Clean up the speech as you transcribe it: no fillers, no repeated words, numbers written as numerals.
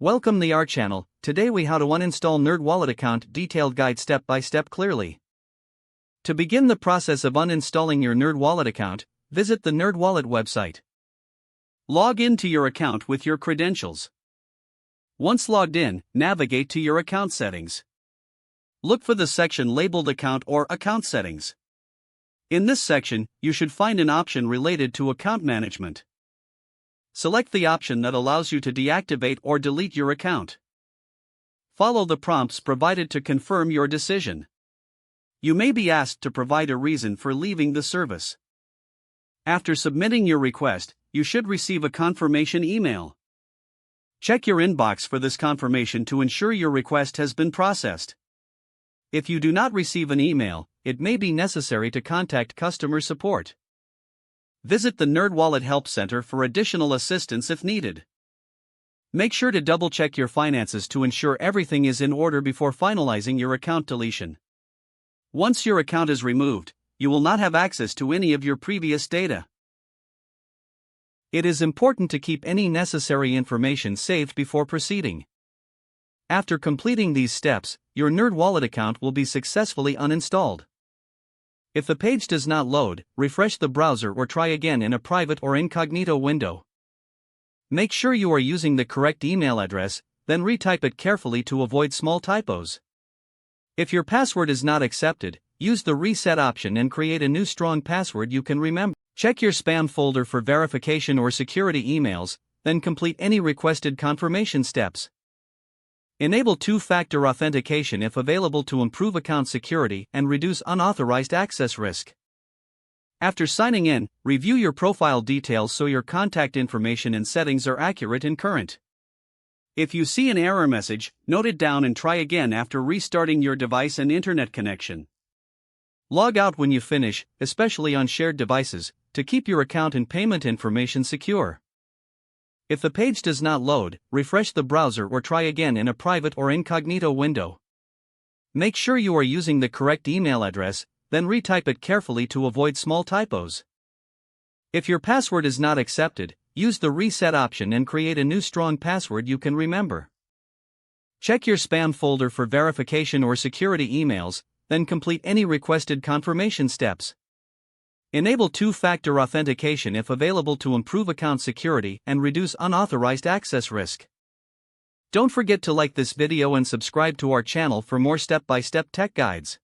Welcome to our channel. Today we how to uninstall NerdWallet account detailed guide step by step clearly. To begin the process of uninstalling your NerdWallet account, visit the NerdWallet website. Log into your account with your credentials. Once logged in, navigate to your account settings. Look for the section labeled Account or Account Settings. In this section, you should find an option related to account management. Select the option that allows you to deactivate or delete your account. Follow the prompts provided to confirm your decision. You may be asked to provide a reason for leaving the service. After submitting your request, you should receive a confirmation email. Check your inbox for this confirmation to ensure your request has been processed. If you do not receive an email, it may be necessary to contact customer support. Visit the NerdWallet Help Center for additional assistance if needed. Make sure to double-check your finances to ensure everything is in order before finalizing your account deletion. Once your account is removed, you will not have access to any of your previous data. It is important to keep any necessary information saved before proceeding. After completing these steps, your NerdWallet account will be successfully uninstalled. If the page does not load, refresh the browser or try again in a private or incognito window. Make sure you are using the correct email address, then retype it carefully to avoid small typos. If your password is not accepted, use the reset option and create a new strong password you can remember. Check your spam folder for verification or security emails, then complete any requested confirmation steps. Enable two-factor authentication if available to improve account security and reduce unauthorized access risk. After signing in, review your profile details so your contact information and settings are accurate and current. If you see an error message, note it down and try again after restarting your device and internet connection. Log out when you finish, especially on shared devices, to keep your account and payment information secure. If the page does not load, refresh the browser or try again in a private or incognito window. Make sure you are using the correct email address, then retype it carefully to avoid small typos. If your password is not accepted, use the reset option and create a new strong password you can remember. Check your spam folder for verification or security emails, then complete any requested confirmation steps. Enable two-factor authentication if available to improve account security and reduce unauthorized access risk. Don't forget to like this video and subscribe to our channel for more step-by-step tech guides.